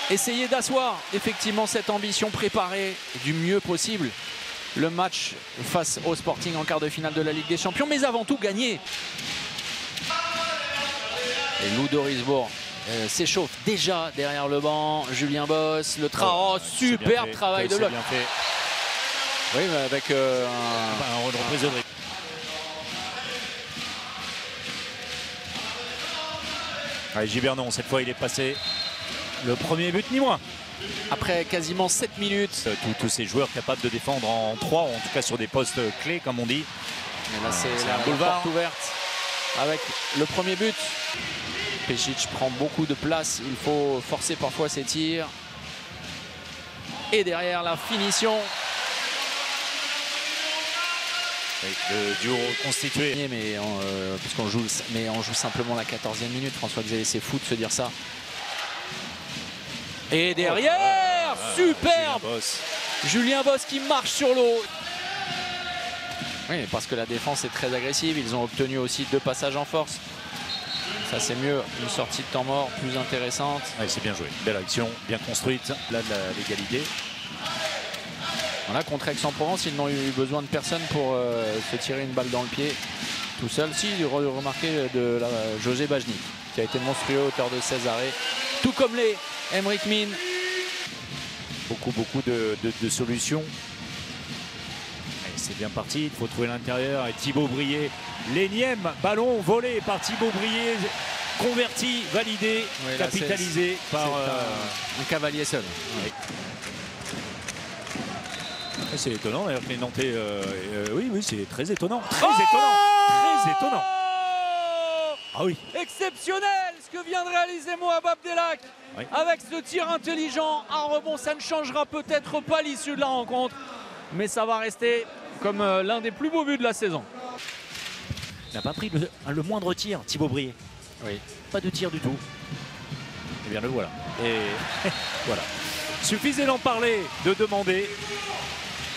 essayer d'asseoir effectivement cette ambition, préparée du mieux possible le match face au Sporting en quart de finale de la Ligue des Champions, mais avant tout gagner. Et Loup-d'Orisbourg s'échauffe déjà derrière le banc. Julien Boss, superbe travail de bloc. Bien fait. Oui, mais avec une reprise de drible. Allez, Gibernon, cette fois il est passé. Le premier but ni moins. Après quasiment 7 minutes. Tous ces joueurs capables de défendre en 3, en tout cas sur des postes clés comme on dit. Et là c'est la porte ouverte avec le premier but. Pešić prend beaucoup de place, il faut forcer parfois ses tirs. Et derrière la finition. Le duo constitué. Mais puisqu'on joue, on joue simplement la 14e minute. François-Xavier, c'est fou de se dire ça. Et derrière, superbe Julien Boss qui marche sur l'eau. Oui, parce que la défense est très agressive. Ils ont obtenu aussi 2 passages en force. Ça c'est mieux, une sortie de temps mort plus intéressante. Ouais, c'est bien joué, belle action, bien construite. Là de l'égalité. Voilà, contre Aix-en-Provence, ils n'ont eu besoin de personne pour se tirer une balle dans le pied tout seul. Si, remarqué de José Bajnik, qui a été monstrueux, auteur de 16 arrêts. Tout comme les Emric Min. Beaucoup de solutions. C'est bien parti, il faut trouver l'intérieur. Et Thibaut Brié, l'énième ballon volé par Thibaut Brié, converti, validé, oui, capitalisé par un cavalier seul. Oui. C'est étonnant d'ailleurs que les Nantais. Oui, c'est très étonnant. Très étonnant. Ah oui. Exceptionnel ce que vient de réaliser Moab Abdelhak. Oui. Avec ce tir intelligent, un rebond, ça ne changera peut-être pas l'issue de la rencontre, mais ça va rester comme l'un des plus beaux buts de la saison. Il n'a pas pris le moindre tir, Thibaut Brié. Oui. Pas de tir du tout. Eh bien le voilà. Et voilà. Suffisait d'en parler, de demander.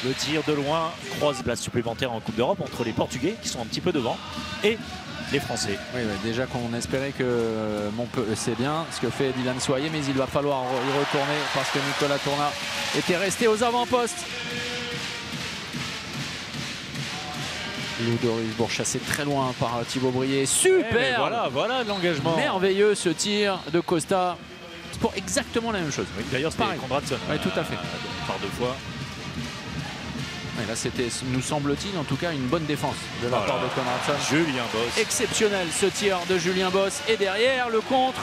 Le tir de loin croise place supplémentaire en Coupe d'Europe entre les Portugais qui sont un petit peu devant et les Français. Oui, déjà qu'on espérait que c'est bien ce que fait Dylan Soyer, mais il va falloir y retourner parce que Nicolas Tourna était resté aux avant-postes. Loup-d'Orisbourg chassé très loin par Thibaut Brié. Super. Voilà l'engagement. Merveilleux ce tir de Costa. C'est pour exactement la même chose. Oui, d'ailleurs c'était Konradsson. Oui, tout à fait. Par 2 fois. Et là c'était, nous semble-t-il, en tout cas une bonne défense de la part de Konradsson. Julien Boss. Exceptionnel ce tir de Julien Boss. Et derrière le contre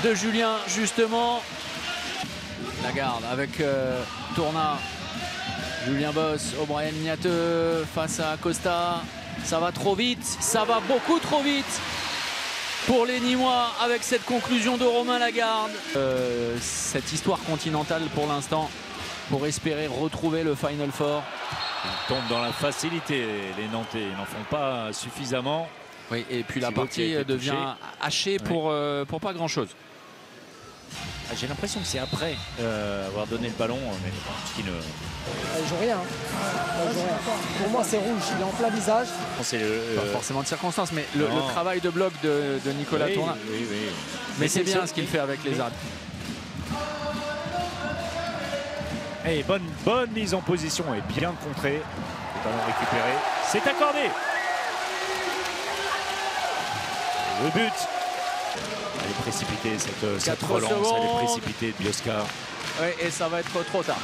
de Julien justement. Lagarde avec Tourna. Julien Boss, O'Brien Niateux face à Costa. Ça va trop vite, ça va beaucoup trop vite pour les Nîmois avec cette conclusion de Romain Lagarde. Cette histoire continentale pour l'instant, pour espérer retrouver le Final Four. Ils tombent dans la facilité, les Nantais, ils n'en font pas suffisamment. Oui, et puis la partie devient hachée pour pas grand-chose. J'ai l'impression que c'est après avoir donné le ballon, mais qui ne... Il joue rien. Pour moi, c'est rouge. Il est en plein visage. C'est pas forcément de circonstance, mais le travail de bloc de Nicolas Tourna. Oui. Mais c'est bien ce qu'il fait avec les armes. Et bonne mise en position et bien contrée. Le ballon récupéré. C'est accordé. Le but. Elle est précipitée cette relance. Elle est précipitée de Biosca. Oui, et ça va être trop tard.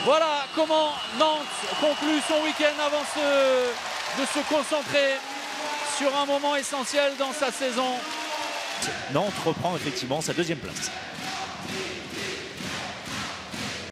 Voilà comment Nantes conclut son week-end avant de se concentrer sur un moment essentiel dans sa saison. Nantes reprend effectivement sa 2e place.